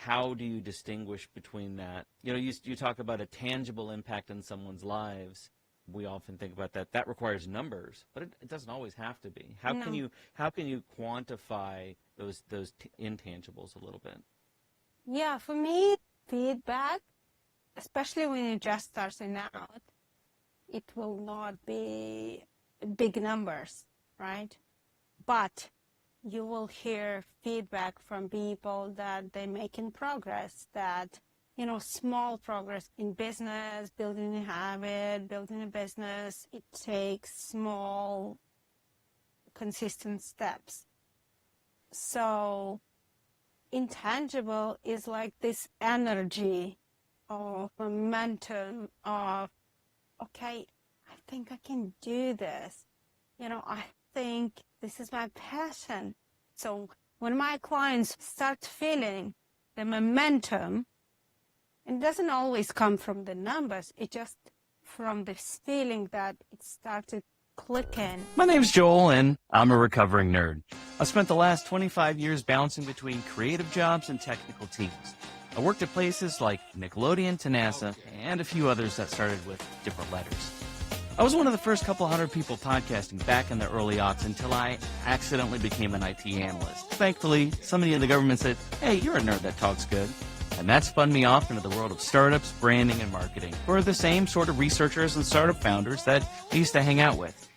how do you distinguish between that? You know, you talk about a tangible impact in someone's lives. We often think about that. That requires numbers, but it doesn't always have to be. How can you quantify those intangibles a little bit? Yeah, for me, feedback, especially when you're just starting out, it will not be big numbers, right? But you will hear feedback from people that they're making progress, that, you know, small progress in business, building a habit, building a business. It takes small, consistent steps. So intangible is like this energy of momentum of, okay, I think I can do this. You know, I think this is my passion. So when my clients start feeling the momentum, it doesn't always come from the numbers. It just from this feeling that it started clicking. My name's Joel, and I'm a recovering nerd. I've spent the last 25 years bouncing between creative jobs and technical teams. I worked at places like Nickelodeon to NASA, and a few others that started with different letters. I was one of the first couple hundred people podcasting back in the early aughts until I accidentally became an IT analyst. Thankfully, somebody in the government said, hey, you're a nerd that talks good. And that spun me off into the world of startups, branding, and marketing for the same sort of researchers and startup founders that I used to hang out with.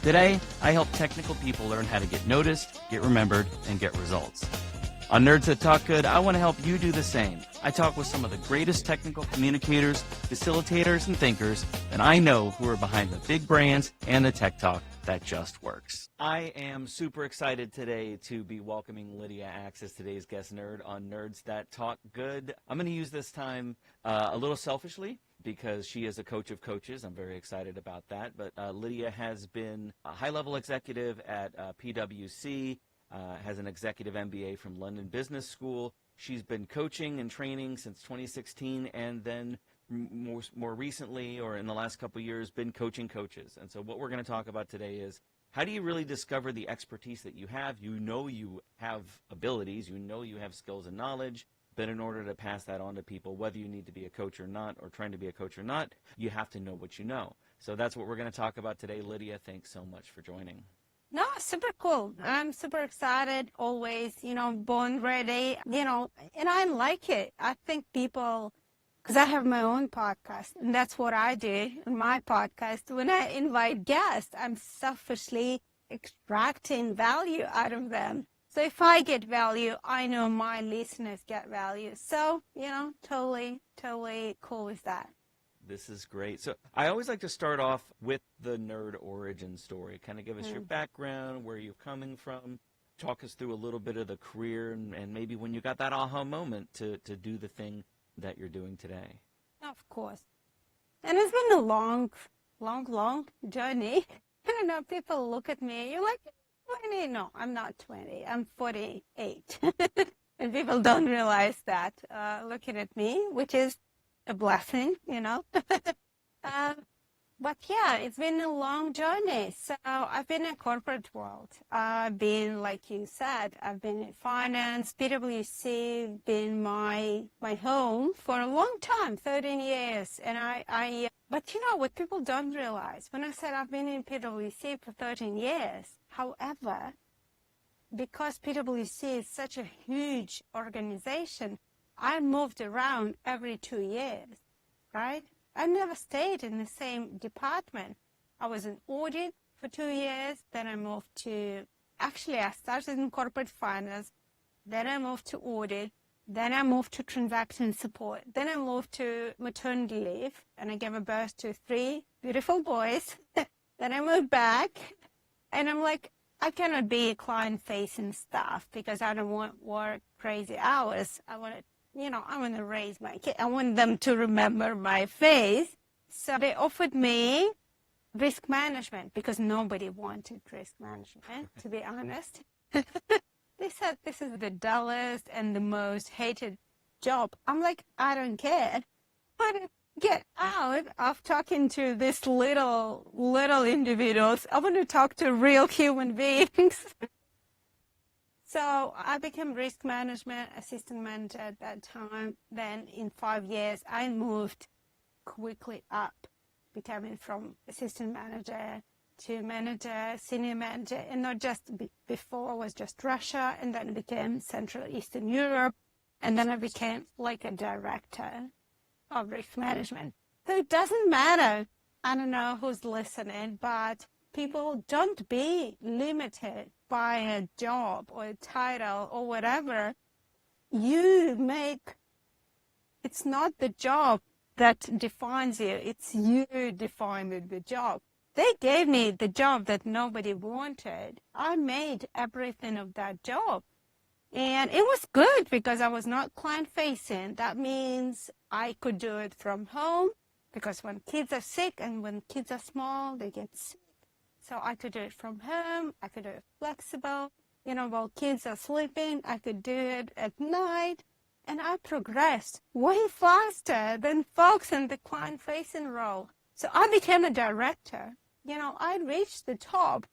Today, I help technical people learn how to get noticed, get remembered, and get results. On Nerds That Talk Good, I want to help you do the same. I talk with some of the greatest technical communicators, facilitators, and thinkers that I know who are behind the big brands and the tech talk that just works. I am super excited today to be welcoming Lidia Axe as today's guest nerd on Nerds That Talk Good. I'm going to use this time a little selfishly because she is a coach of coaches. I'm very excited about that. But Lidia has been a high-level executive at PwC, has an executive MBA from London Business School. She's been coaching and training since 2016, and then more recently, or in the last couple of years, been coaching coaches. And so what we're going to talk about today is, how do you really discover the expertise that you have? You know you have abilities, you know you have skills and knowledge, but in order to pass that on to people, whether you need to be a coach or not, or trying to be a coach or not, you have to know what you know. So that's what we're going to talk about today. Lidia, thanks so much for joining. No, super cool. I'm super excited, always, you know, born ready, you know, and I like it. I think people, because I have my own podcast, and that's what I do in my podcast. When I invite guests, I'm selfishly extracting value out of them. So if I get value, I know my listeners get value. So, you know, totally cool with that. This is great. So I always like to start off with the nerd origin story. Kind of give us your background, where you're coming from, talk us through a little bit of the career, and maybe when you got that aha moment to do the thing that you're doing today. Of course. And it's been a long journey. I know people look at me, you're like, 20? No, I'm not 20. I'm 48. And people don't realize that looking at me, which is a blessing, you know. But yeah, it's been a long journey. So I've been in corporate world. I've been, like you said, I've been in finance. PwC been my home for a long time, 13 years. And but you know what people don't realize, when I said I've been in PwC for 13 years, however, because PwC is such a huge organization, I moved around every 2 years, right? I never stayed in the same department. I was in audit for 2 years, then I moved to, actually I started in corporate finance, then I moved to audit, then I moved to transaction support, then I moved to maternity leave, and I gave birth to 3 beautiful boys. Then I moved back, and I'm like, I cannot be client-facing staff because I don't want to work crazy hours. I want to raise my kid. I want them to remember my face. So they offered me risk management because nobody wanted risk management, to be honest. They said this is the dullest and the most hated job. I'm like, I don't care. I want to get out of talking to these little individuals. I want to talk to real human beings. So I became risk management assistant manager at that time. Then in 5 years, I moved quickly up, becoming from assistant manager to manager, senior manager, and not just before was just Russia, and then it became Central Eastern Europe, and then I became like a director of risk management. So it doesn't matter, I don't know who's listening, but people, don't be limited by a job or a title or whatever. It's not the job that defines you, it's you defining the job. They gave me the job that nobody wanted. I made everything of that job. And it was good because I was not client-facing. That means I could do it from home, because when kids are sick and when kids are small, they get sick. So I could do it from home. I could do it flexible. While kids are sleeping, I could do it at night. And I progressed way faster than folks in the client-facing role. So I became a director. I reached the top,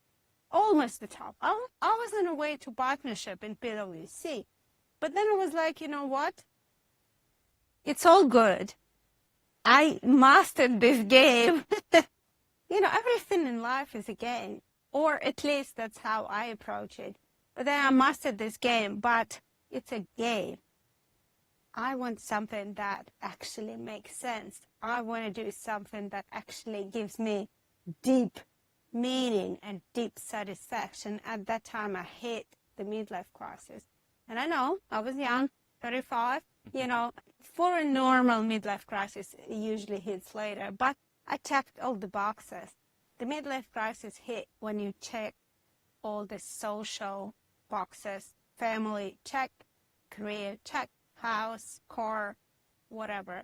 almost the top. I was on a way to partnership in PwC. But then it was like, you know what? It's all good. I mastered this game. Everything in life is a game. Or at least that's how I approach it. But then I mastered this game, but it's a game. I want something that actually makes sense. I want to do something that actually gives me deep meaning and deep satisfaction. At that time, I hit the midlife crisis. And I know I was young, 35. For a normal midlife crisis, it usually hits later. But I checked all the boxes. The midlife crisis hit when you check all the social boxes. Family, check. Career, check. House, car, whatever.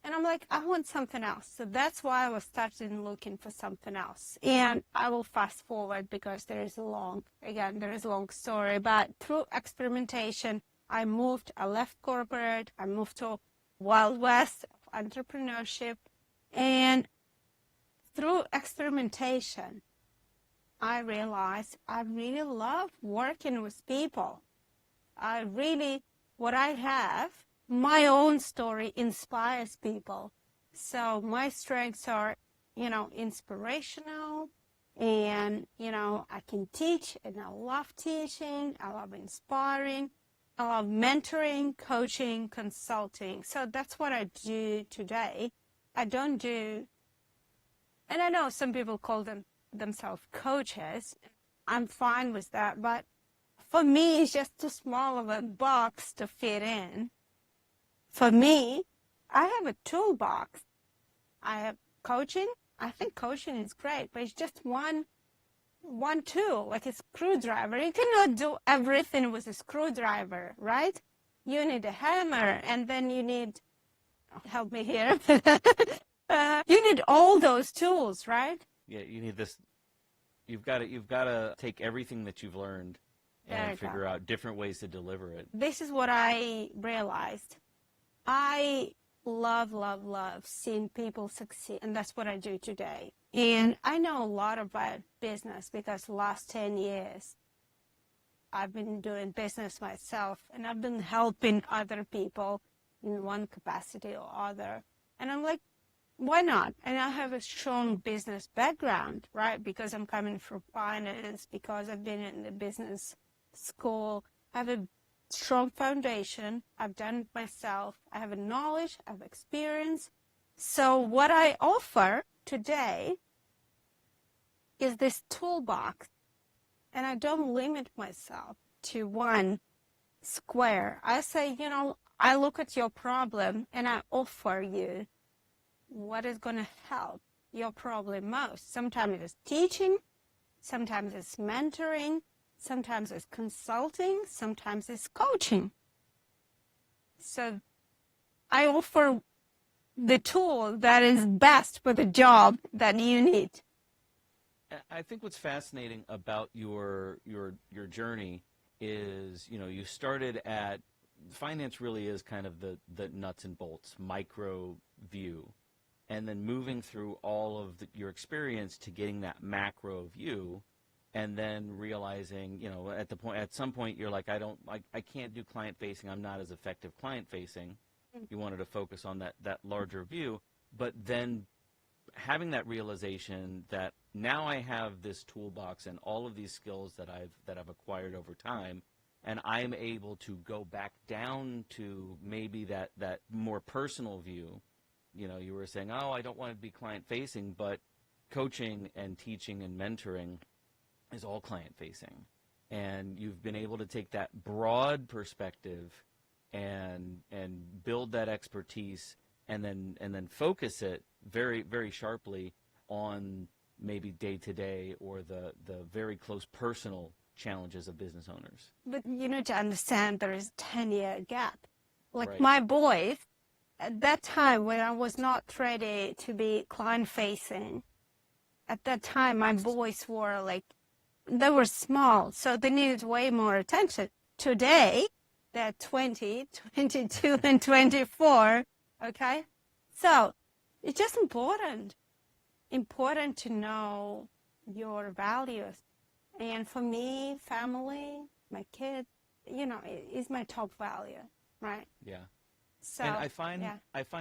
And I'm like, I want something else. So that's why I was starting looking for something else. And I will fast forward because there is a long story. But through experimentation, I left corporate, I moved to Wild West of entrepreneurship. And through experimentation, I realized I really love working with people. What I have, my own story inspires people. So my strengths are, inspirational, and, I can teach, and I love teaching, I love inspiring, I love mentoring, coaching, consulting. So that's what I do today. I don't do, and I know some people call themselves coaches. I'm fine with that, but for me, it's just too small of a box to fit in. For me, I have a toolbox. I have coaching. I think coaching is great, but it's just one tool, like a screwdriver. You cannot do everything with a screwdriver, right? You need a hammer, and then you need, help me here, you need all those tools, right? Yeah, you need this. You've got to take everything that you've learned and figure out different ways to deliver it. This is what I realized. I love seeing people succeed, and that's what I do today. And I know a lot about business because the last 10 years I've been doing business myself, and I've been helping other people in one capacity or other. And I'm like, why not? And I have a strong business background, right? Because I'm coming from finance, because I've been in the business school. I have a strong foundation. I've done it myself. I have a knowledge, I have experience. So what I offer today is this toolbox, and I don't limit myself to one square. I say, I look at your problem and I offer you what is going to help your problem most. Sometimes it's teaching, sometimes it's mentoring, sometimes it's consulting, sometimes it's coaching. So I offer the tool that is best for the job that you need. I think what's fascinating about your journey is, you started at, finance really is kind of the nuts and bolts, micro view, and then moving through all of your experience to getting that macro view. and then realizing, at some point you're like, I can't do client facing. I'm not as effective client facing. You wanted to focus on that larger view, but then having that realization that now I have this toolbox and all of these skills that I've acquired over time, and I'm able to go back down to maybe that more personal view. You were saying, oh, I don't want to be client facing, but coaching and teaching and mentoring is all client facing. And you've been able to take that broad perspective and build that expertise and then focus it very, very sharply on maybe day-to-day or the very close personal challenges of business owners. But you need to understand there is a 10-year gap. Like Right. my boys, at that time when I was not ready to be client-facing, at that time my boys were like, they were small, so they needed way more attention. Today, they're 20, 22, and 24, okay? So it's just important to know your values. And for me, family, my kids, is my top value, right? Yeah. So, And I find yeah.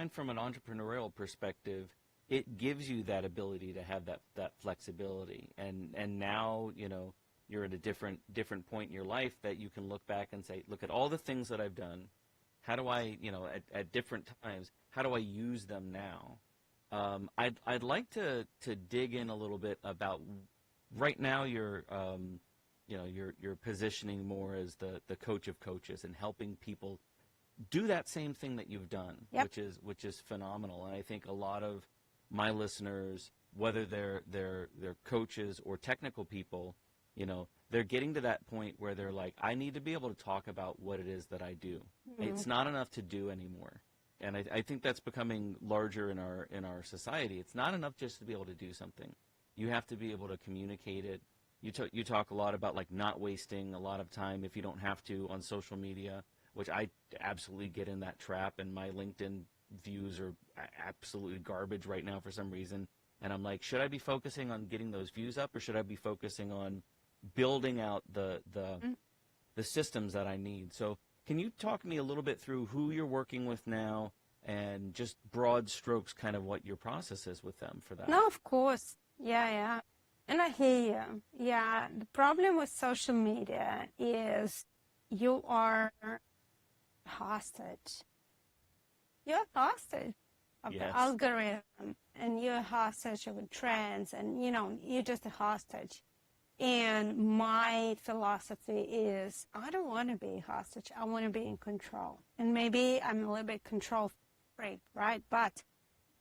from an entrepreneurial perspective, it gives you that ability to have that flexibility. And now, you're at a different point in your life that you can look back and say, look at all the things that I've done. How do I, at different times, how do I use them now? I'd like to dig in a little bit about right now you're positioning more as the coach of coaches and helping people do that same thing that you've done, Yep. which is phenomenal. And I think a lot of my listeners, whether they're coaches or technical people, they're getting to that point where they're like, I need to be able to talk about what it is that I do. Mm-hmm. It's not enough to do anymore. And I think that's becoming larger in our society. It's not enough just to be able to do something. You have to be able to communicate it. You talk a lot about like not wasting a lot of time if you don't have to on social media, which I absolutely get in that trap, and my LinkedIn views are absolutely garbage right now for some reason. And I'm like, should I be focusing on getting those views up, or should I be focusing on building out the systems that I need? So can you talk me a little bit through who you're working with now and just broad strokes kind of what your process is with them for that? No, of course. Yeah. And I hear you. Yeah, the problem with social media is you are hostage. You're hostage of Yes. the algorithm, and you're hostage of trends, and you're just a hostage. And my philosophy is I don't want to be a hostage. I want to be in control. And maybe I'm a little bit control freak, right? But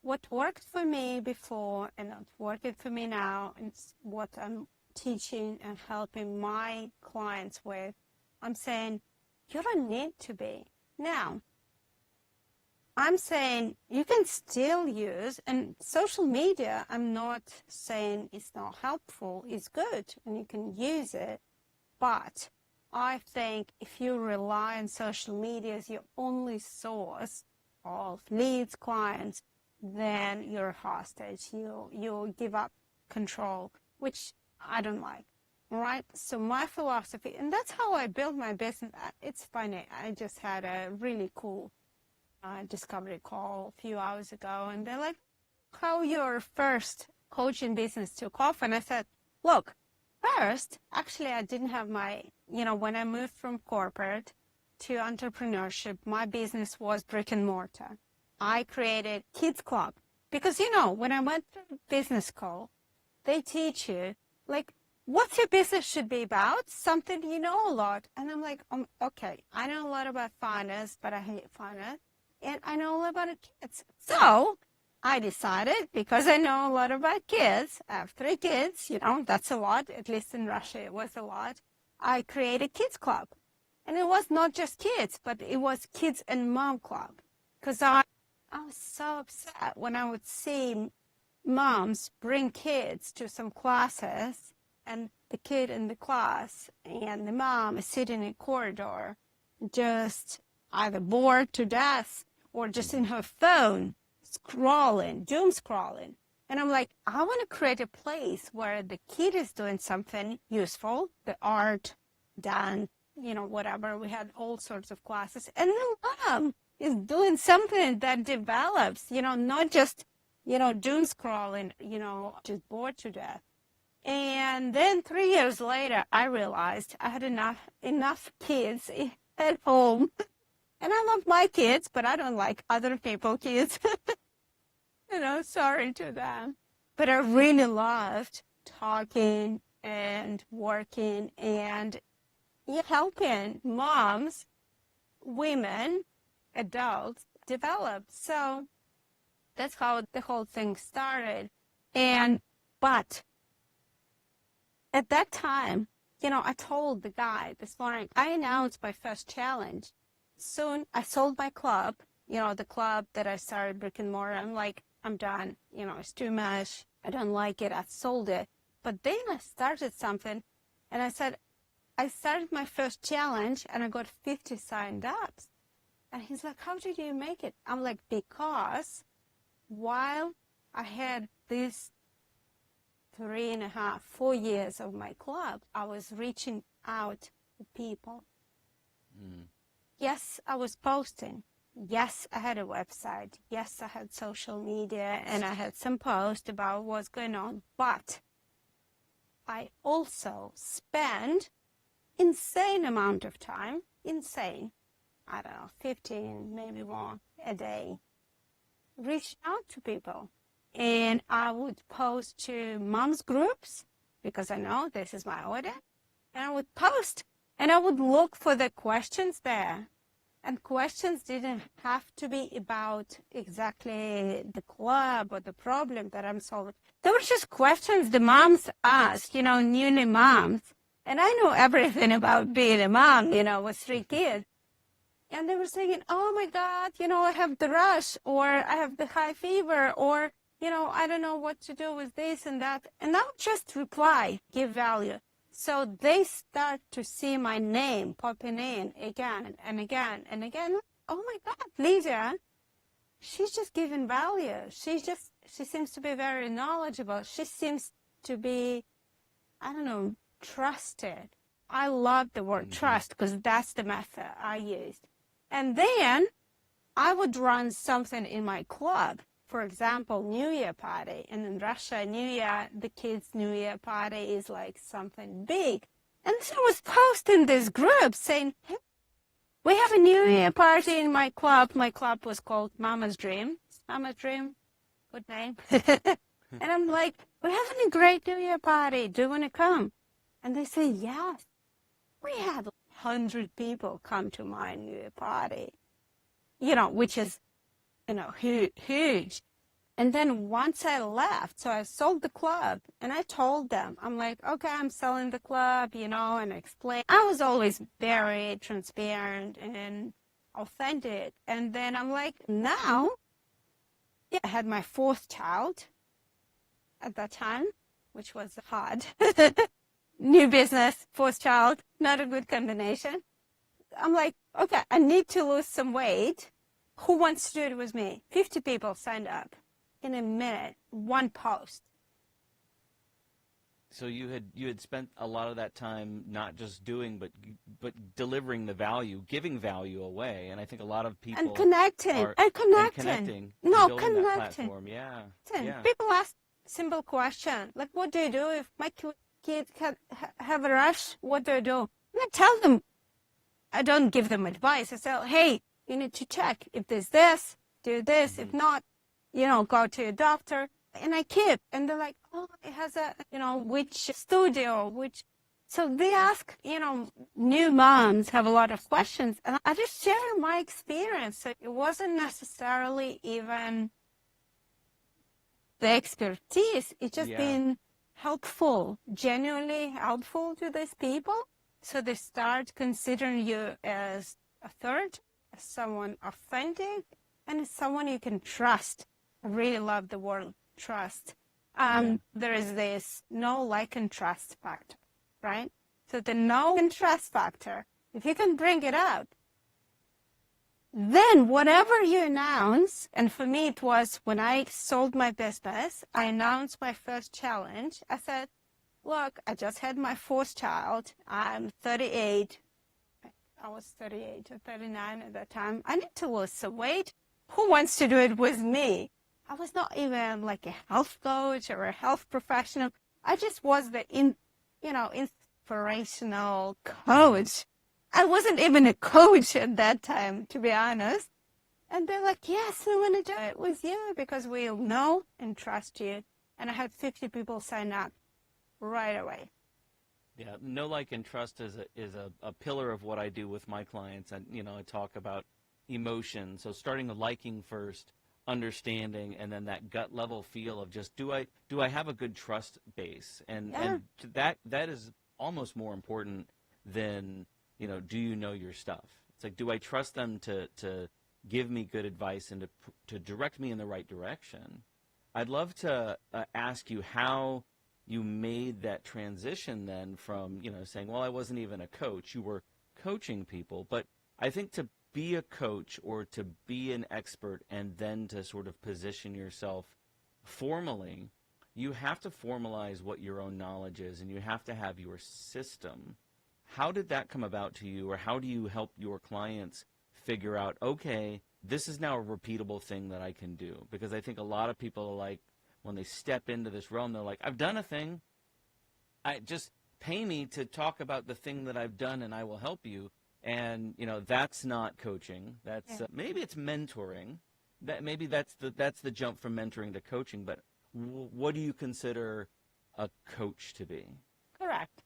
what worked for me before and not working for me now, and what I'm teaching and helping my clients with, I'm saying you don't need to be. Now, I'm saying you can still use, and social media, I'm not saying it's not helpful, it's good and you can use it, but I think if you rely on social media as your only source of leads, clients, then you're a hostage. You'll give up control, which I don't like. All right. So my philosophy, and that's how I built my business. It's funny. I just had a really cool discovery call a few hours ago, and they're like, how your first coaching business took off? And I said, look, first, actually, I didn't have my, when I moved from corporate to entrepreneurship, my business was brick and mortar. I created Kids Club because, when I went to business school, they teach you, like, what's your business should be about? Something you know a lot. And I'm like, okay, I know a lot about finance, but I hate finance. And I know a lot about kids. So I decided, because I know a lot about kids, I have 3 kids, that's a lot. At least in Russia, it was a lot. I created Kids Club. And it was not just kids, but it was Kids and Mom Club. Because I was so upset when I would see moms bring kids to some classes, and the kid in the class and the mom is sitting in a corridor, just either bored to death or just in her phone, scrolling, doom scrolling. And I'm like, I want to create a place where the kid is doing something useful, the art, dance, whatever. We had all sorts of classes. And the mom is doing something that develops, not just, doom scrolling, just bored to death. And then 3 years later, I realized I had enough kids at home. And I love my kids, but I don't like other people's kids. Sorry to them. But I really loved talking and working and helping moms, women, adults develop. So that's how the whole thing started. But at that time, I told the guy this morning, I announced my first challenge. Soon I sold my club, the club that I started brick and mortar. I'm like, I'm done. It's too much. I don't like it. I sold it. But then I started something and I said, I started my first challenge and I got 50 signed ups. And he's like, how did you make it? I'm like, because while I had these 3.5, 4 years of my club, I was reaching out to people. Yes, I was posting. Yes, I had a website. Yes, I had social media and I had some posts about what's going on. But I also spend insane amount of time, I don't know, 15, maybe more a day, reaching out to people. And I would post to moms groups because I know this is my audience. And I would post and I would look for the questions there. And questions didn't have to be about exactly the club or the problem that I'm solving. They were just questions the moms asked, newly moms. And I know everything about being a mom, with 3 kids. And they were saying, oh my God, I have the rush, or I have the high fever, or, I don't know what to do with this and that. And I would just reply, give value. So they start to see my name popping in again and again and again. Oh my God, Lidia, she's just giving value. She seems to be very knowledgeable. She seems to be, trusted. I love the word trust because that's the method I used. And then I would run something in my club. For example, New Year party. And in Russia, New Year, the kids' New Year party is like something big. And so I was posting this group saying, hey, we have a New Year party in my club. My club was called Mama's Dream. Mama's Dream, good name. And I'm like, we're having a great New Year party. Do you want to come? And they say, yes. We had 100 people come to my New Year party, which is, huge. And then once I left, so I sold the club and I told them, I'm like, okay, I'm selling the club, and I explained. I was always very transparent and authentic. And then I'm like, now, I had my 4th child at that time, which was hard. New business, 4th child, not a good combination. I'm like, okay, I need to lose some weight. Who wants to do it with me? 50 people signed up in a minute, one post. So you had spent a lot of that time not just doing, but delivering the value, giving value away. And I think a lot of people and connecting. No, connecting. That platform. Yeah. People ask simple question like, "What do you do if my kids have a rush? What do I do?" And I tell them. I don't give them advice. I say, "Hey, you need to check if there's this, do this. Mm-hmm. If not, go to a doctor." And I keep, and they're like, "Oh, it has a, which studio, which." So they ask, new moms have a lot of questions, and I just share my experience. So it wasn't necessarily even the expertise. It's just been helpful, genuinely helpful to these people. So they start considering you as a third, as someone authentic, and as someone you can trust. I really love the word trust. There is this know, like, and trust factor, right? So the know and trust factor, if you can bring it out, then whatever you announce, and for me it was when I sold my business, I announced my first challenge. I said, look, I just had my fourth child. I'm 38. I was 38 or 39 at that time. I need to lose some weight. Who wants to do it with me? I was not even like a health coach or a health professional. I just was the inspirational coach. I wasn't even a coach at that time, to be honest. And they're like, yes, we want to do it with you because we know and trust you. And I had 50 people sign up right away. Yeah, know, like, and trust is a pillar of what I do with my clients. And, I talk about emotion. So starting with liking first, understanding, and then that gut level feel of just, do I have a good trust base? And that is almost more important than, do you know your stuff? It's like, do I trust them to give me good advice and to direct me in the right direction? I'd love to ask you how you made that transition then from, saying, well, I wasn't even a coach. You were coaching people. But I think to be a coach or to be an expert and then to sort of position yourself formally, you have to formalize what your own knowledge is, and you have to have your system. How did that come about to you, or how do you help your clients figure out, okay, this is now a repeatable thing that I can do? Because I think a lot of people are like, when they step into this realm, they're like, I've done a thing. I just pay me to talk about the thing that I've done and I will help you. And, that's not coaching. That's maybe it's mentoring. Maybe that's the jump from mentoring to coaching. But what do you consider a coach to be? Correct.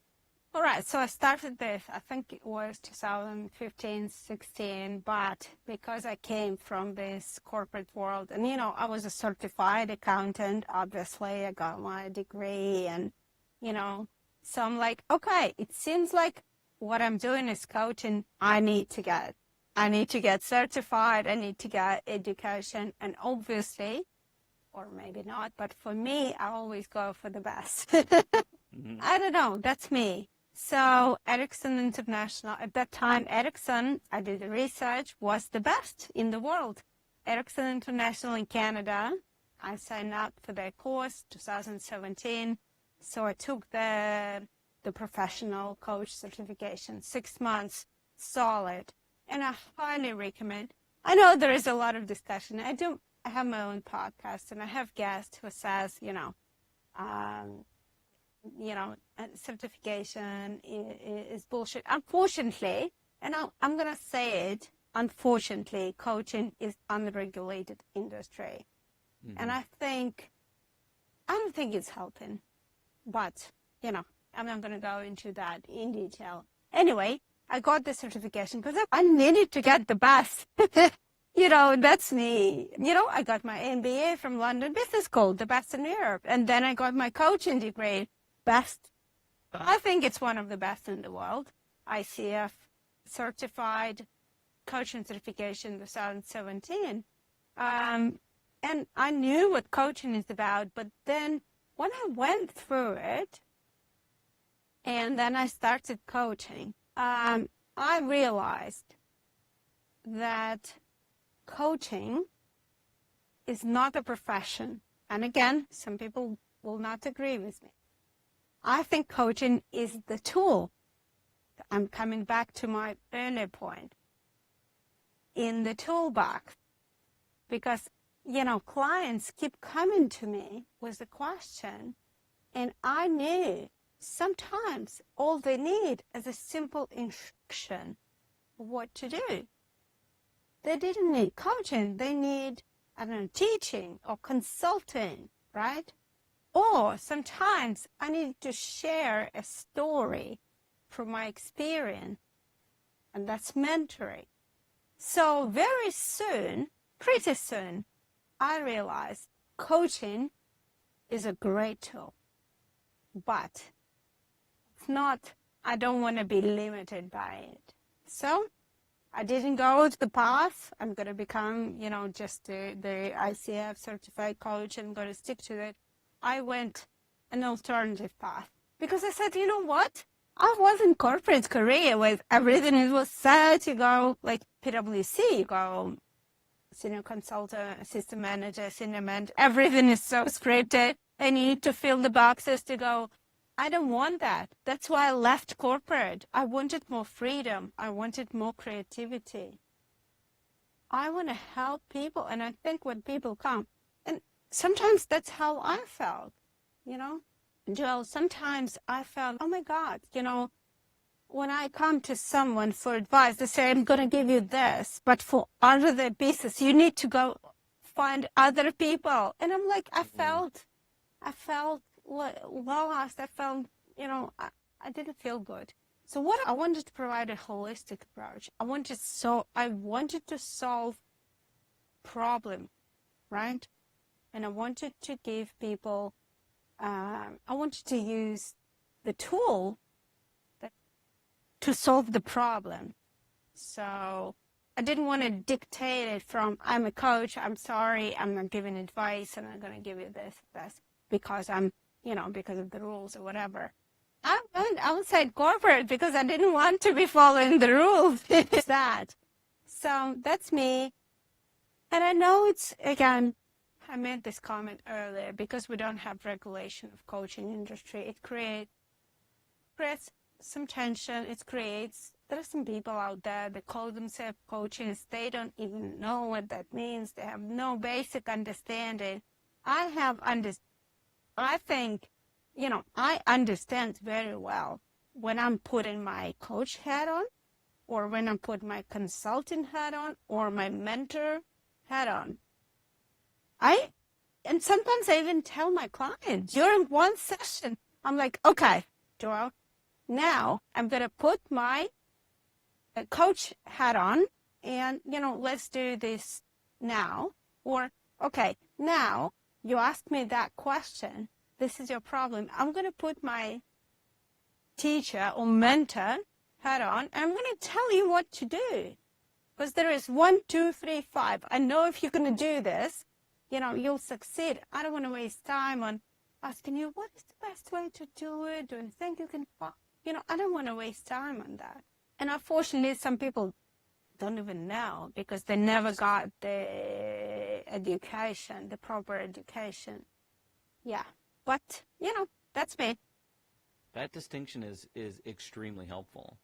All right, so I started this, I think it was 2015, 16, but because I came from this corporate world, and, I was a certified accountant, obviously, I got my degree, and, so I'm like, okay, it seems like what I'm doing is coaching. I need to get certified, I need to get education, and obviously, or maybe not, but for me, I always go for the best. I don't know, that's me. So Ericsson International, at that time, Ericsson, I did the research, was the best in the world. Ericsson International in Canada, I signed up for their course, 2017. So I took the professional coach certification, 6 months, solid. And I highly recommend. I know there is a lot of discussion. I have my own podcast, and I have guests who says, certification is bullshit. Unfortunately, and I'm going to say it, unfortunately, coaching is unregulated industry. Mm-hmm. And I don't think it's helping. But, I'm not going to go into that in detail. Anyway, I got the certification because I needed to get the best. That's me. I got my MBA from London Business School, the best in Europe. And then I got my coaching degree. Best. I think it's one of the best in the world. ICF certified coaching certification 2017. And I knew what coaching is about, but then when I went through it and then I started coaching, I realized that coaching is not a profession. And again, some people will not agree with me. I think coaching is the tool. I'm coming back to my earlier point. In the toolbox. Because, clients keep coming to me with a question, and I knew sometimes all they need is a simple instruction of what to do. They didn't need coaching. They need, teaching or consulting, right? Or sometimes I need to share a story from my experience, and that's mentoring. So very soon, pretty soon, I realized coaching is a great tool, but it's not, I don't want to be limited by it. So I didn't go to the path. I'm going to become, just the ICF certified coach. I'm going to stick to it. I went an alternative path because I said, you know what? I was in corporate career with everything. It was set to go. Like, PwC, you go senior consultant, assistant manager, senior manager, everything is so scripted, and you need to fill the boxes to go. I don't want that. That's why I left corporate. I wanted more freedom. I wanted more creativity. I want to help people, and I think when people come, and sometimes that's how I felt, Joel, sometimes I felt, oh my God, when I come to someone for advice, they say, I'm going to give you this, but for other pieces, you need to go find other people. And I'm like, I felt lost. I felt, I didn't feel good. So what I wanted to provide a holistic approach. I wanted to solve problem, right? And I wanted to give people, I wanted to use the tool to solve the problem. So I didn't want to dictate it from, I'm a coach, I'm sorry, I'm not giving advice, and I'm going to give you this, because I'm, because of the rules or whatever. I went outside corporate because I didn't want to be following the rules. It's that. So that's me. And I know it's, again, I made this comment earlier, because we don't have regulation of coaching industry, it creates some tension. There are some people out there that call themselves coaches. They don't even know what that means. They have no basic understanding. I think, I understand very well when I'm putting my coach hat on, or when I'm putting my consultant hat on, or my mentor hat on. And sometimes I even tell my clients during one session, I'm like, okay, Joel, now I'm going to put my coach hat on, and, let's do this now. Or, okay, now you asked me that question. This is your problem. I'm going to put my teacher or mentor hat on, and I'm going to tell you what to do. Because there is 1, 2, 3, 5. I know if you're going to do this, you'll succeed. I don't want to waste time on asking you, what is the best way to do it? Do you think you can, I don't want to waste time on that. And unfortunately, some people don't even know, because they never got the education, the proper education. Yeah. But, that's me. That distinction is extremely helpful.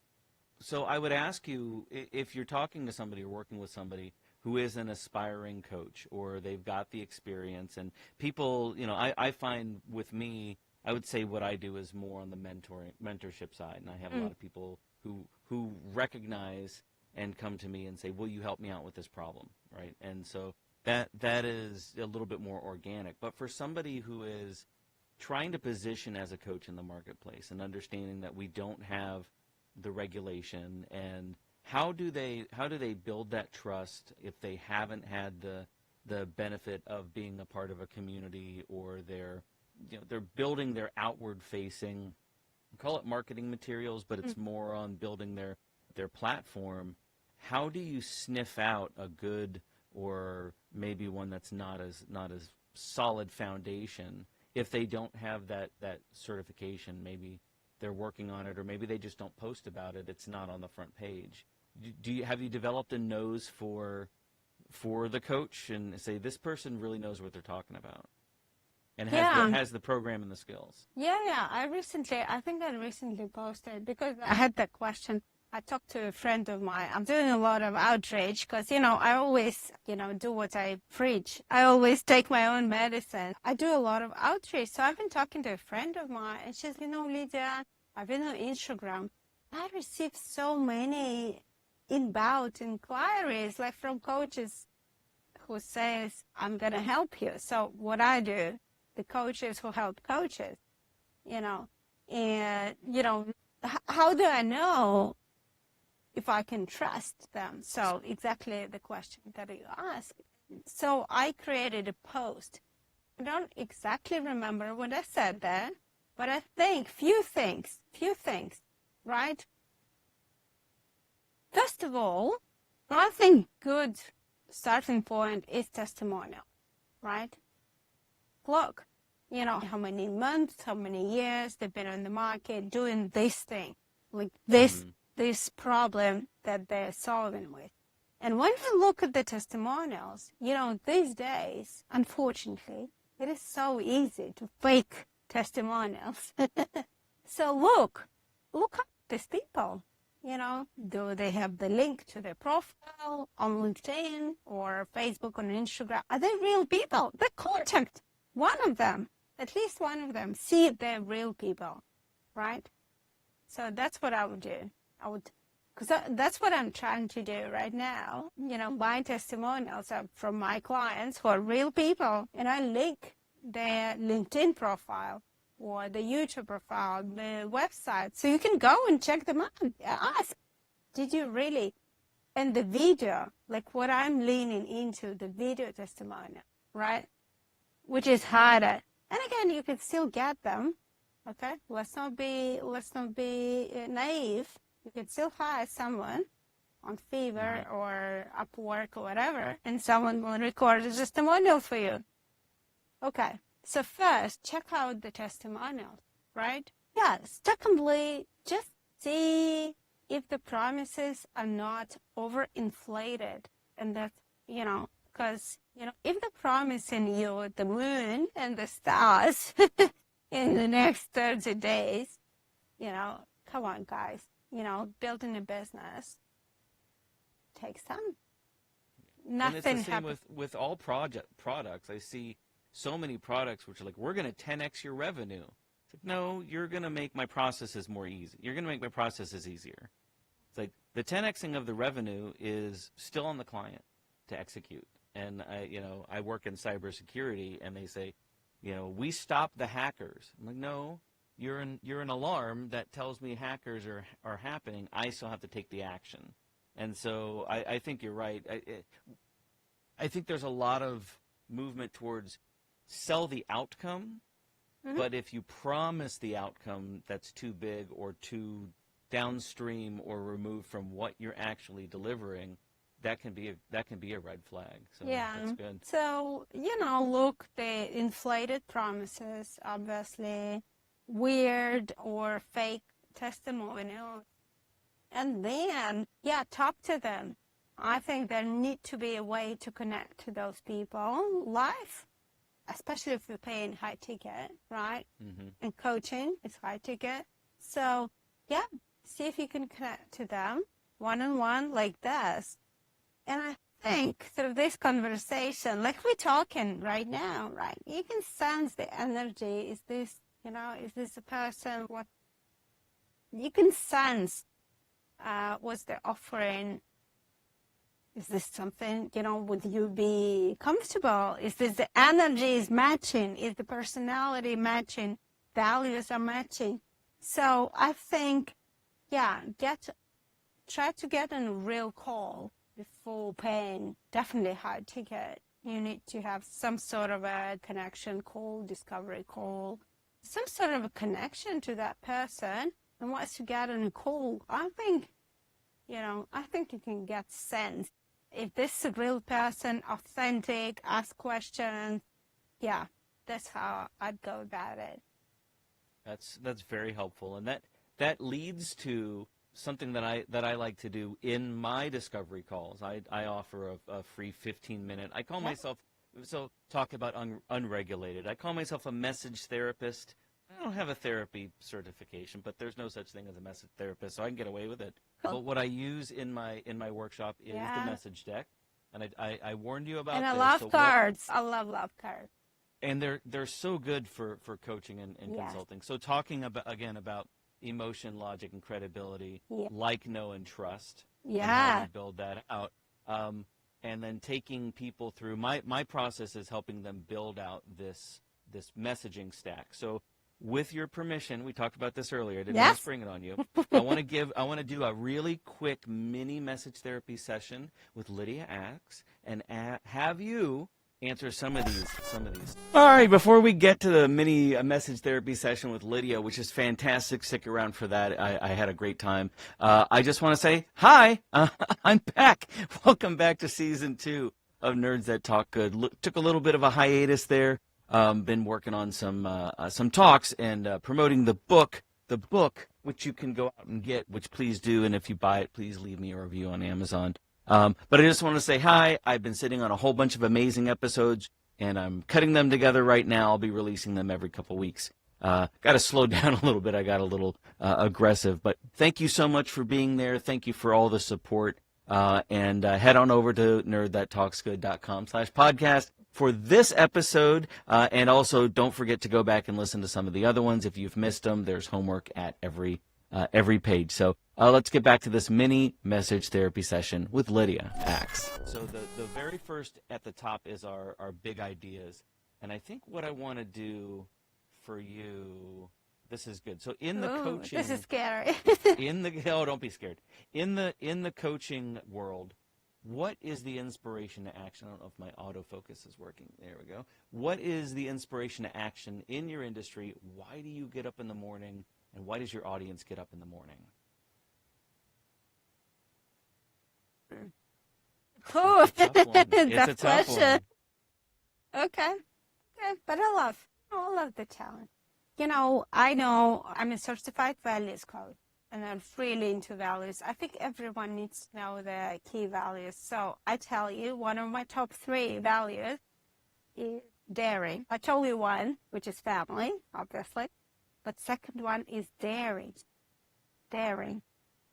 So I would ask you, if you're talking to somebody or working with somebody who is an aspiring coach, or they've got the experience, and people, I find with me, I would say what I do is more on the mentorship side, and I have a lot of people who recognize and come to me and say, will you help me out with this problem, right? And so that is a little bit more organic. But for somebody who is trying to position as a coach in the marketplace, and understanding that we don't have the regulation, and how do they build that trust if they haven't had the benefit of being a part of a community, or they're building their outward facing, call it marketing materials, but it's more on building their platform. How do you sniff out a good, or maybe one that's not as solid foundation, if they don't have that certification? Maybe they're working on it, or maybe they just don't post about it. It's not on the front page. Have you developed a nose for the coach, and say, this person really knows what they're talking about, and has the program and the skills? Yeah. I think I recently posted, because I had that question. I talked to a friend of mine. I'm doing a lot of outreach because, I always, do what I preach. I always take my own medicine. I do a lot of outreach. So I've been talking to a friend of mine, and she's, Lidia, I've been on Instagram. I received so many inbound inquiries, like from coaches who says, I'm going to help you. So what I do, the coaches who help coaches, and, how do I know if I can trust them? So exactly the question that you asked. So I created a post. I don't exactly remember what I said there, but I think few things, right? First of all, I think good starting point is testimonial, right? Look, how many months, how many years they've been on the market doing this thing, like this problem that they're solving with. And when you look at the testimonials, these days, unfortunately, it is so easy to fake testimonials. So look up these people. Do they have the link to their profile on LinkedIn or Facebook or Instagram? Are they real people? They contact one of them, at least one of them, see if they're real people, right? So that's what I would do. Because that's what I'm trying to do right now. My testimonials are from my clients who are real people, and I link their LinkedIn profile or the YouTube profile, the website, so you can go and check them out. Ask, did you really? And the video, like what I'm leaning into, the video testimonial, right? Which is harder. And again, you can still get them. Okay, let's not be naive. You can still hire someone on Fiverr or Upwork or whatever, and someone will record a testimonial for you. Okay. So first, check out the testimonials, right? Yeah. Secondly, just see if the promises are not overinflated. And that, because, if they're promising you the moon and the stars in the next 30 days, come on, guys. Building a business takes time. Nothing and it's the same happens. with all products. I see so many products which are like, we're going to 10x your revenue. It's like, no, you're going to make my processes more easy. You're going to make my processes easier. It's like the 10xing of the revenue is still on the client to execute. And I work in cybersecurity, and they say, we stop the hackers. I'm like, no, you're an alarm that tells me hackers are happening. I still have to take the action. And so I think you're right. I think there's a lot of movement towards sell the outcome, but if you promise the outcome that's too big or too downstream or removed from what you're actually delivering, that can be a red flag. So that's good. So, look, the inflated promises, obviously, weird or fake testimonials, and then, talk to them. I think there need to be a way to connect to those people live, especially if you're paying high ticket, right? And coaching is high ticket. So, see if you can connect to them one-on-one like this. And I think through this conversation, like we're talking right now, right? You can sense the energy. Is this a person? What you can sense what's the offering. Is this something, would you be comfortable? Is this the energy is matching? Is the personality matching? Values are matching? So I think, try to get a real call before paying. Definitely high ticket. You need to have some sort of a connection call, discovery call, some sort of a connection to that person. And once you get on a call, I think you can get sense. If this is a real person, authentic, ask questions, that's how I'd go about it. That's very helpful, and that leads to something that I like to do in my discovery calls. I offer a free 15-minute. I call myself, so talk about unregulated. I call myself a message therapist. I don't have a therapy certification, but there's no such thing as a message therapist, so I can get away with it. Cool. But what I use in my workshop is the message deck, and I warned you about and this. And I love cards. I love cards. And they're so good for coaching and consulting. So talking about emotion, logic, and credibility, like, know, and trust. And how we build that out. And then taking people through my process is helping them build out this messaging stack. So with your permission, we talked about this earlier. I didn't want to spring it on you. I want to do a really quick mini message therapy session with Lidia Axe and have you answer some of these. All right, before we get to the mini message therapy session with Lidia, which is fantastic, stick around for that. I had a great time. I just want to say hi. I'm back. Welcome back to season 2 of Nerds That Talk Good. Took a little bit of a hiatus there. Been working on some talks and promoting the book, which you can go out and get, which please do. And if you buy it, please leave me a review on Amazon. But I just want to say hi. I've been sitting on a whole bunch of amazing episodes, and I'm cutting them together right now. I'll be releasing them every couple weeks. Got to slow down a little bit. I got a little aggressive. But thank you so much for being there. Thank you for all the support. And head on over to nerdthattalksgood.com/podcast for this episode. And also, don't forget to go back and listen to some of the other ones. If you've missed them, there's homework at every page. So let's get back to this mini message therapy session with Lidia Axe. So the very first at the top is our big ideas. And I think what I want to do for you, this is good. So in the coaching, this is scary. Don't be scared. In the coaching world, what is the inspiration to action? I don't know if my autofocus is working. There we go. What is the inspiration to action in your industry? Why do you get up in the morning, and why does your audience get up in the morning? Oh, It's a tough one. that's It's a tough question. one. Okay, but I love the challenge. I know I'm a certified values coach, and I'm really into values. I think everyone needs to know the key values. So I tell you, one of my top 3 values is daring. I told you one, which is family, obviously, but second one is daring. Daring.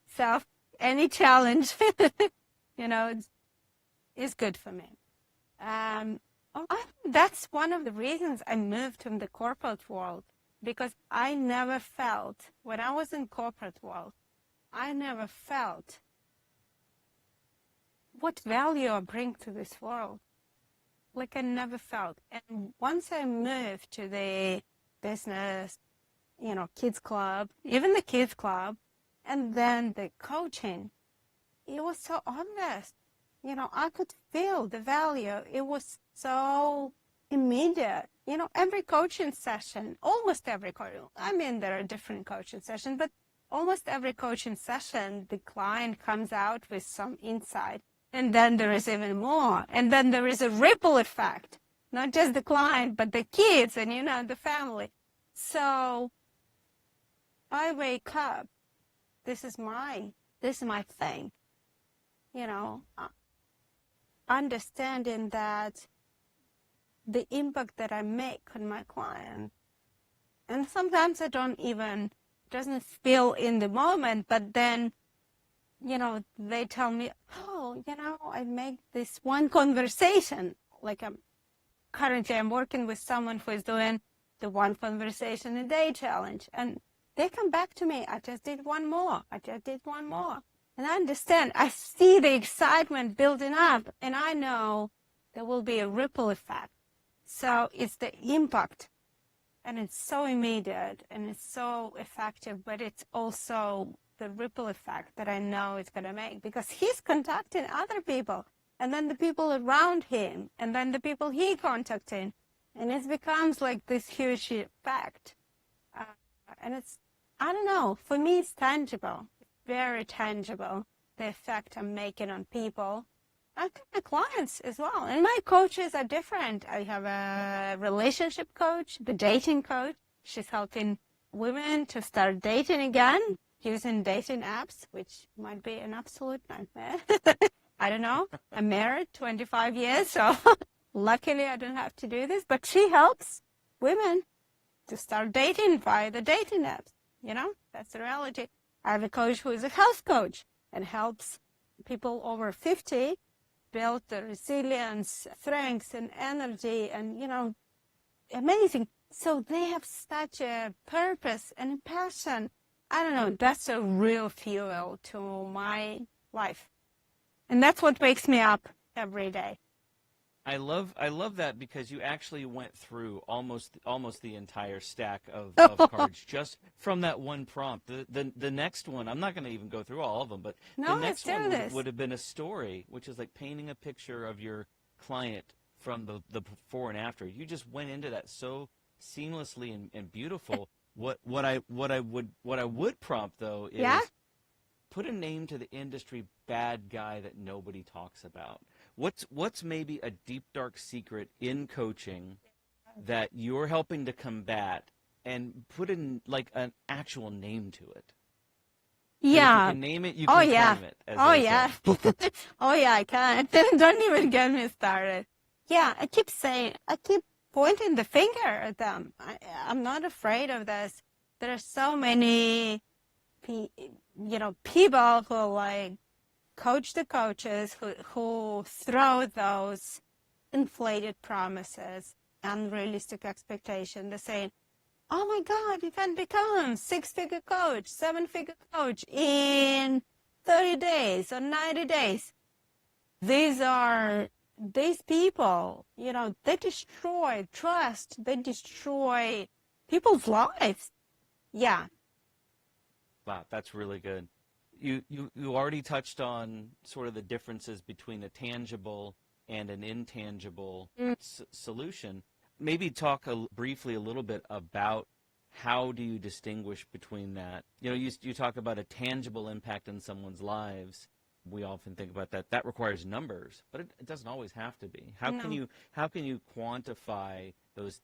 So any challenge, is good for me. That's one of the reasons I moved from the corporate world, because I never felt, when I was in corporate world, I never felt what value I bring to this world. Like I never felt. And once I moved to the business, kids club, even the kids club, and then the coaching, it was so obvious. I could feel the value. It was so immediate. Every coaching session, almost every coaching, there are different coaching sessions, but almost every coaching session, the client comes out with some insight. And then there is even more. And then there is a ripple effect, not just the client, but the kids and, the family. So I wake up. This is my thing. Understanding that the impact that I make on my client, and sometimes I doesn't feel in the moment, but then, they tell me, I make this one conversation, like currently I'm working with someone who is doing the one conversation a day challenge, and they come back to me, I just did one more. And I understand, I see the excitement building up, and I know there will be a ripple effect. So it's the impact, and it's so immediate, and it's so effective, but it's also the ripple effect that I know it's going to make, because he's contacting other people, and then the people around him, and then the people he contacting, and it becomes like this huge effect. And it's, I don't know, for me it's tangible. Very tangible, the effect I'm making on people and my clients as well. And my coaches are different. I have a relationship coach, the dating coach. She's helping women to start dating again using dating apps, which might be an absolute nightmare. I don't know. I'm married 25 years, so luckily I don't have to do this. But she helps women to start dating via the dating apps. That's the reality. I have a coach who is a health coach and helps people over 50 build the resilience, strength, and energy, and, amazing. So they have such a purpose and a passion. I don't know, that's a real fuel to my life. And that's what wakes me up every day. I love that, because you actually went through almost the entire stack of cards just from that one prompt. The next one, I'm not going to even go through all of them, but the next one would have been a story, which is like painting a picture of your client from the before and after. You just went into that so seamlessly and beautiful. What I would prompt though is put a name to the industry bad guy that nobody talks about. What's maybe a deep, dark secret in coaching that you're helping to combat, and put in like an actual name to it? Yeah. If you can name it, you Oh can yeah. claim it, as Oh they yeah. say. Oh yeah, I can. Don't even get me started. Yeah, I keep pointing the finger at them. I'm not afraid of this. There are so many, people who like coach the coaches who throw those inflated promises, unrealistic expectations. They're saying, oh my God, you can become 6-figure coach, 7-figure coach in 30 days or 90 days. These people, they destroy trust. They destroy people's lives. Yeah. Wow, that's really good. You already touched on sort of the differences between a tangible and an intangible solution. Maybe talk briefly a little bit about how do you distinguish between that? You talk about a tangible impact in someone's lives. We often think about that. That requires numbers, but it doesn't always have to be. How can you quantify those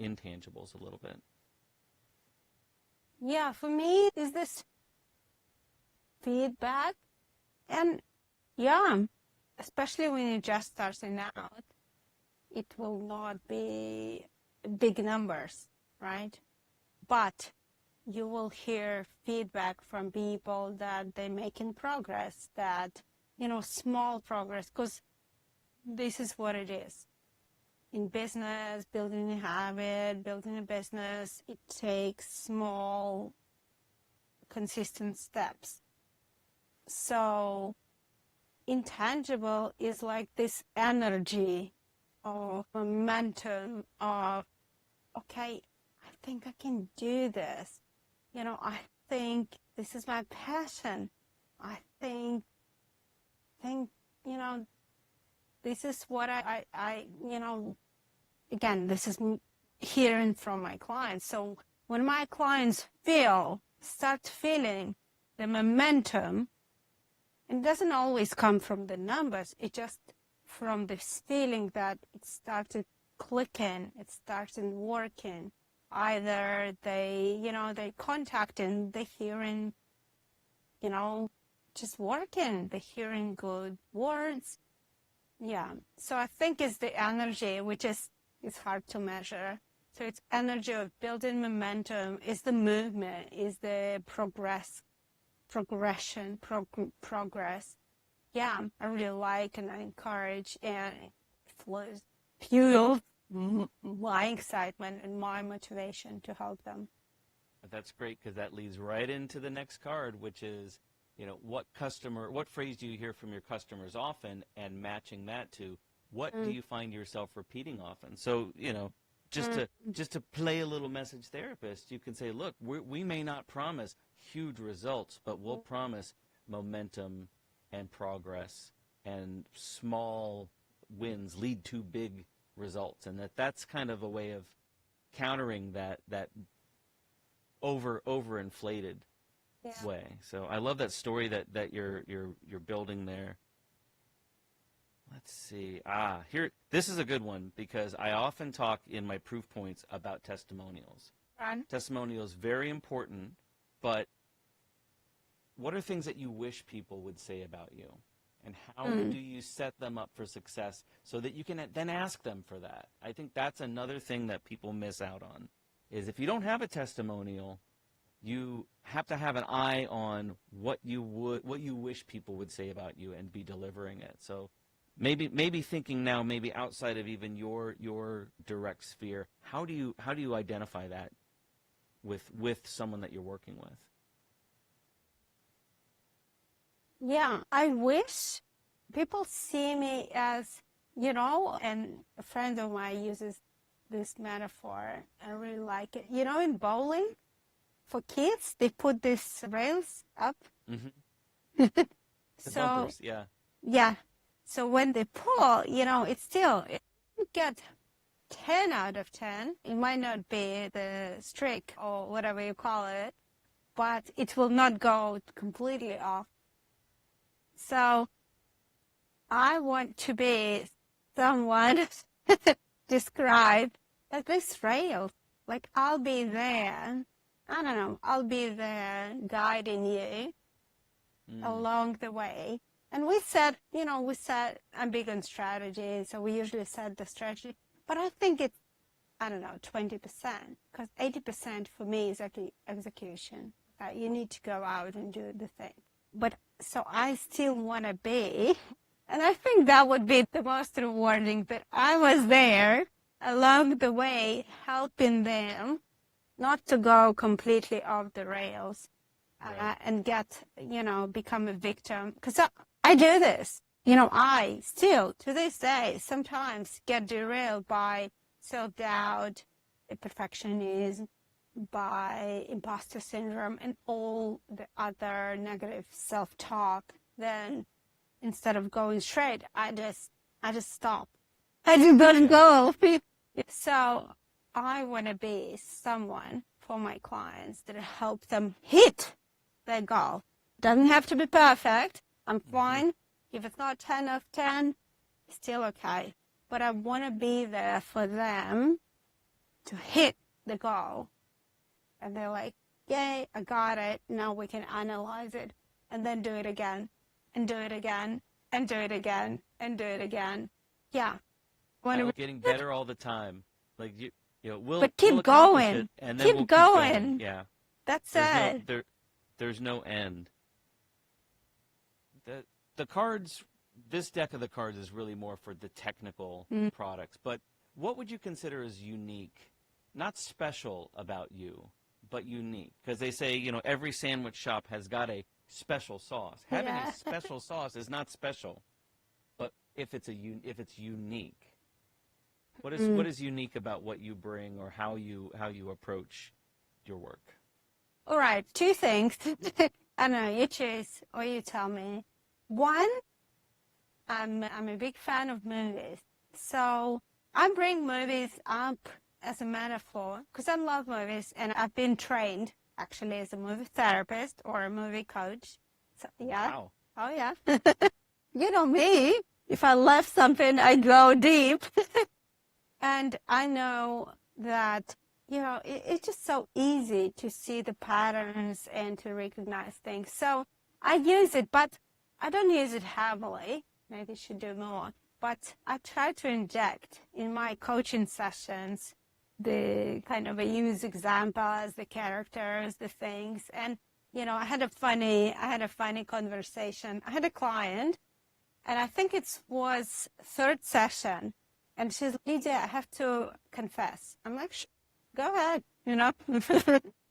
intangibles a little bit? Yeah, for me, is this feedback. And yeah, especially when you're just starting out, it will not be big numbers, right? But you will hear feedback from people that they're making progress, that, small progress, because this is what it is. In business, building a habit, building a business, it takes small, consistent steps. So intangible is like this energy or momentum of, okay, I think I can do this. I think this is my passion. I think, this is what I again, this is hearing from my clients. So when my clients start feeling the momentum, it doesn't always come from the numbers. It just from this feeling that it started clicking, it started working. Either they contacting, they hearing, just working, they hearing good words. Yeah. So I think it's the energy, which is hard to measure. So it's energy of building momentum, is the movement, is the progress. Yeah, I really like and I encourage, and it fuels my excitement and my motivation to help them. That's great, because that leads right into the next card, which is, what phrase do you hear from your customers often, and matching that to what do you find yourself repeating often? So, just to play a little message therapist, you can say, look, we may not promise huge results, but we'll promise momentum and progress, and small wins lead to big results, and that's kind of a way of countering that overinflated way. So I love that story that you're building there. Let's see. Here, this is a good one, because I often talk in my proof points about testimonials. Testimonials, very important, but what are things that you wish people would say about you? And how do you set them up for success so that you can then ask them for that? I think that's another thing that people miss out on, is if you don't have a testimonial, you have to have an eye on what you wish people would say about you and be delivering it. So maybe thinking now, maybe outside of even your direct sphere, how do you identify that with someone that you're working with? Yeah, I wish people see me as, and a friend of mine uses this metaphor. I really like it. In bowling, for kids, they put these rails up. Mm-hmm. The bumpers, yeah. Yeah. So when they pull, it's still, you get 10 out of 10. It might not be the streak or whatever you call it, but it will not go completely off. So I want to be someone described as this rail. Like, I'll be there. I don't know. I'll be there guiding you. along the way. And I'm big on strategy, so we usually set the strategy. But I think it's, I don't know, 20%, because 80% for me is actually execution. You need to go out and do the thing. But so I still want to be, and I think that would be the most rewarding, that I was there along the way helping them not to go completely off the rails. Right. And become a victim. Because I do this. I still, to this day, sometimes get derailed by self-doubt, perfectionism, by imposter syndrome, and all the other negative self-talk. Then instead of going straight, I just stop. I do not go. So I want to be someone for my clients that help them hit their goal. Doesn't have to be perfect. I'm fine. If it's not 10 of 10, still okay. But I want to be there for them to hit the goal. And they're like, yay, I got it. Now we can analyze it and then do it again and do it again and do it again and do it again. Yeah. Getting better all the time. Like, we'll keep accomplish going. it, and then Keep we'll going. Keep going. Yeah. That's it. There's no end. The cards, this deck of the cards is really more for the technical products. But what would you consider as unique, not special about you, but unique? Because they say, every sandwich shop has got a special sauce. Having a special sauce is not special, but if it's unique. What is unique about what you bring, or how you approach your work? All right, two things. I don't know, you choose or you tell me. One, I'm a big fan of movies. So I bring movies up as a metaphor because I love movies, and I've been trained actually as a movie therapist or a movie coach. So, yeah. Wow. Oh, yeah. You know me. If I left something, I go deep. And I know that, it's just so easy to see the patterns and to recognize things. So I use it, but I don't use it heavily. Maybe I should do more. But I try to inject in my coaching sessions the kind of, I use examples, the characters, the things. And, I had a funny conversation. I had a client, and I think it was third session. And she's like, Lidia, I have to confess. I'm like, go ahead,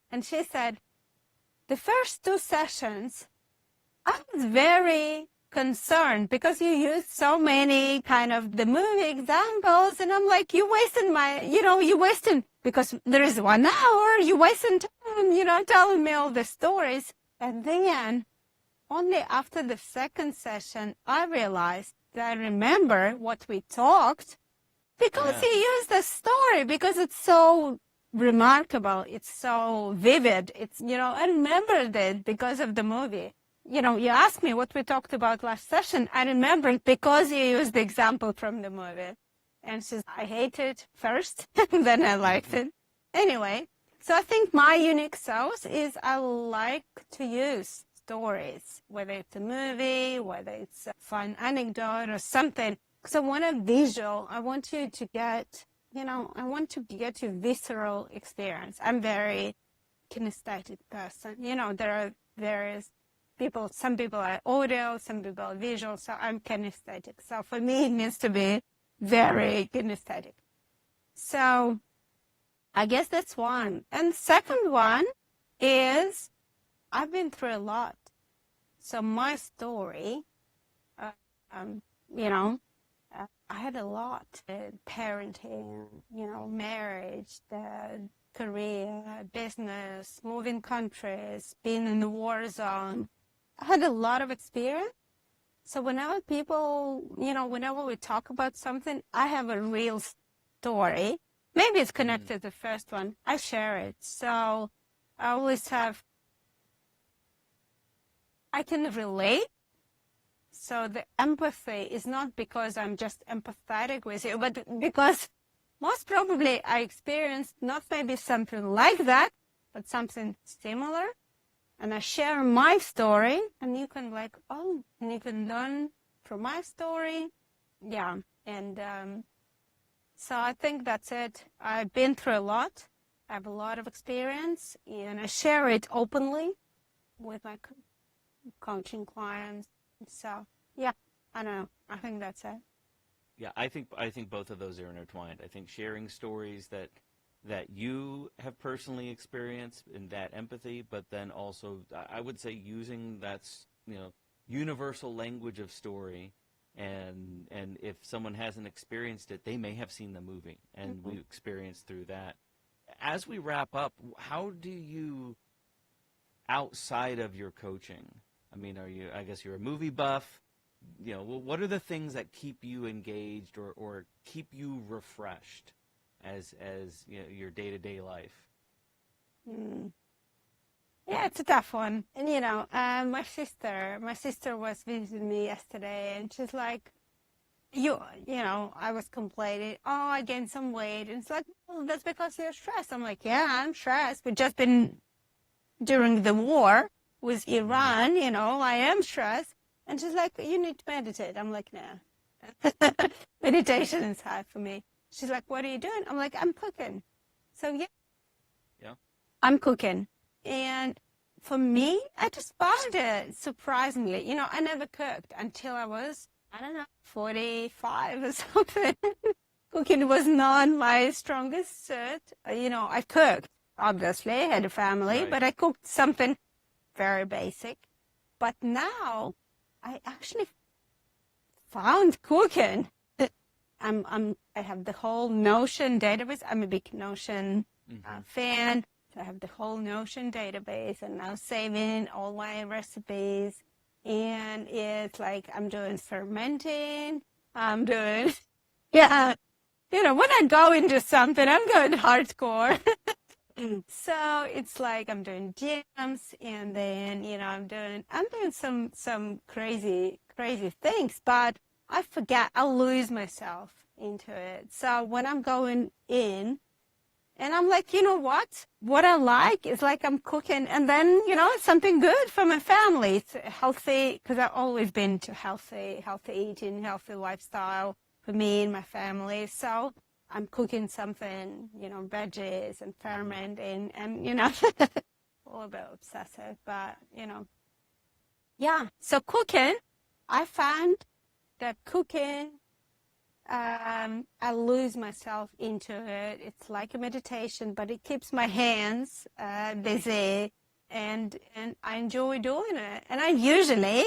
And she said, the first two sessions, I was very concerned because you used so many kind of the movie examples. And I'm like, you wasting, because there is 1 hour, you wasting time, telling me all the stories. And then only after the second session, I realized that I remember what we talked because you used the story, because it's so remarkable. It's so vivid. It's, I remembered it because of the movie. You asked me what we talked about last session. I remembered because you used the example from the movie. And I hate it first, and then I liked it. Anyway, so I think my unique sauce is I like to use stories, whether it's a movie, whether it's a fun anecdote or something. Because I want a visual. I want you to get, I want to get you visceral experience. I'm very kinesthetic person. There are various people. Some people are audio, some people are visual. So I'm kinesthetic. So for me, it needs to be very kinesthetic. So I guess that's one. And second one is I've been through a lot. So my story, I had a lot. Parenting, marriage, career, business, moving countries, being in the war zone. I had a lot of experience. So whenever whenever we talk about something, I have a real story. Maybe it's connected to the first one. I share it. So I always I can relate. So the empathy is not because I'm just empathetic with you, but because most probably I experienced not maybe something like that, but something similar. and I share my story, and you can like, oh, and you can learn from my story. Yeah. And so I think that's it. I've been through a lot. I have a lot of experience, and I share it openly with my coaching clients. So yeah, I don't know. I think that's it. Yeah, I think both of those are intertwined. I think sharing stories that you have personally experienced and that empathy, but then also I would say using that universal language of story, and if someone hasn't experienced it, they may have seen the movie, and we experienced through that. As we wrap up, how do you, outside of your coaching, I mean, I guess you're a movie buff, what are the things that keep you engaged or keep you refreshed as your day-to-day life? Yeah, it's a tough one. And my sister was visiting me yesterday, and she's like, I was complaining, oh, I gained some weight, and it's like, oh, that's because you're stressed. I'm like, yeah, I'm stressed. We've just been during the war with Iran, I am stressed. And she's like, you need to meditate. I'm like, nah. Meditation is hard for me. She's like, what are you doing? I'm like, I'm cooking. So yeah, I'm cooking. And for me, I just found it surprisingly. I never cooked until I was, 45 or something. Cooking was not my strongest suit. I cooked, obviously, I had a family, right. But I cooked something very basic. But now I actually found cooking. I have the whole Notion database. I'm a big Notion fan. So I have the whole Notion database, and now saving all my recipes. And it's like I'm doing fermenting. I'm doing, when I go into something, I'm going hardcore. So it's like I'm doing jams, and then I'm doing some crazy things, but I forget, I lose myself into it. So when I'm going in, and I'm like, what I like is like I'm cooking, and then it's something good for my family. It's healthy, because I've always been to healthy eating, healthy lifestyle for me and my family. So I'm cooking something, veggies and fermenting, and a little bit obsessive, but yeah. So cooking, I found that cooking, I lose myself into it. It's like a meditation, but it keeps my hands busy, and I enjoy doing it. And I usually,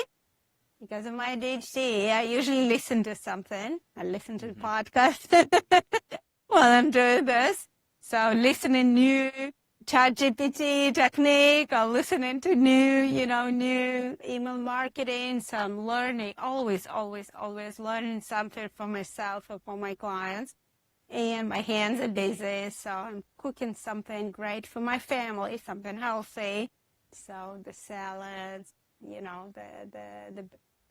because of my ADHD, I usually listen to something. I listen to the podcast while I'm doing this. So listening new ChatGPT technique, or listening to new email marketing. So I'm learning, always learning something for myself or for my clients. And my hands are busy, so I'm cooking something great for my family, something healthy. So the salads, the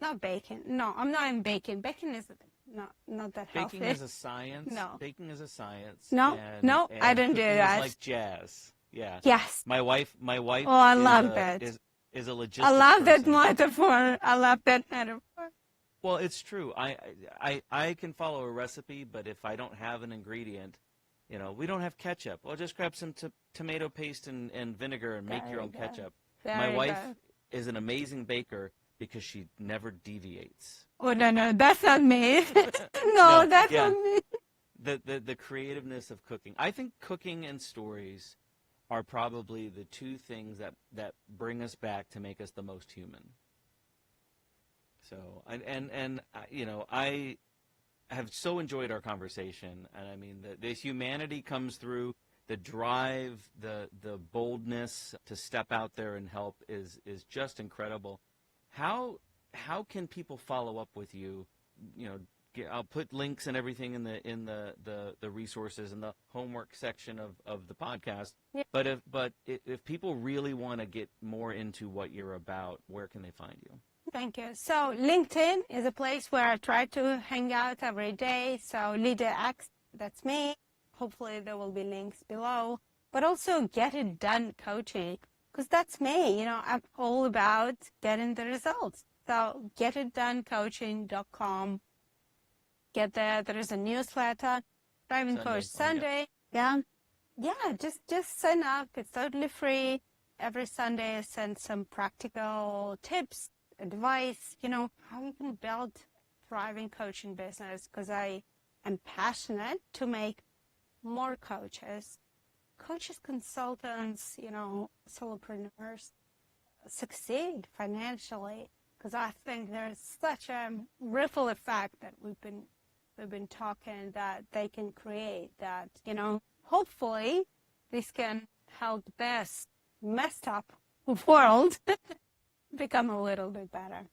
not bacon. No, I'm not in bacon. Bacon is not that healthy. Baking is a science. No. Baking is a science. No, I don't do that. It's like jazz. Yeah. Yes. My wife. Oh, I love that. Is a logistics I love person. that metaphor. I love that metaphor. Well, it's true. I can follow a recipe, but if I don't have an ingredient, we don't have ketchup. Well, just grab some tomato paste and vinegar and make your own ketchup. My wife is an amazing baker because she never deviates. Oh, no, that's not me. No, that's not me. The creativeness of cooking. I think cooking and stories are probably the two things that bring us back to make us the most human. So, I have so enjoyed our conversation, and I mean, the humanity comes through, the drive, the boldness to step out there and help is just incredible. How can people follow up with you? I'll put links and everything in the resources and the homework section of the podcast. Yeah. But if people really want to get more into what you're about, where can they find you? Thank you. So LinkedIn is a place where I try to hang out every day. So Lidia Axe, that's me. Hopefully there will be links below. But also Get It Done Coaching. because that's me. You know, I'm all about getting the results. So getitdonecoaching.com. Get there. There is a newsletter, Driving Coach Sunday. Yeah. Just sign up. It's totally free. Every Sunday I send some practical tips, advice, you know, how you can build thriving coaching business, because I am passionate to make more coaches, consultants, you know, solopreneurs succeed financially, because I think there's such a ripple effect that we've been talking that they can create, that, you know, hopefully this can help this messed up world become a little bit better.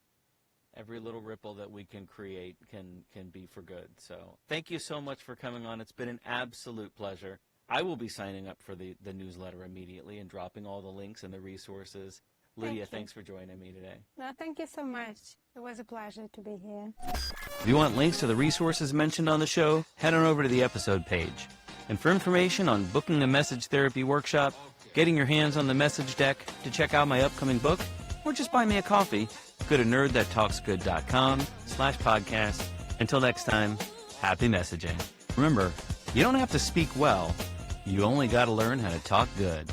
Every little ripple that we can create can be for good. So thank you so much for coming on. It's been an absolute pleasure. I will be signing up for the newsletter immediately and dropping all the links and the resources. Lidia, thanks for joining me today. No, thank you so much. It was a pleasure to be here. If you want links to the resources mentioned on the show, head on over to the episode page. And for information on booking a message therapy workshop, getting your hands on the message deck, to check out my upcoming book, or just buy me a coffee, go to nerdthattalksgood.com/podcast. Until next time, happy messaging. Remember, you don't have to speak well. You only got to learn how to talk good.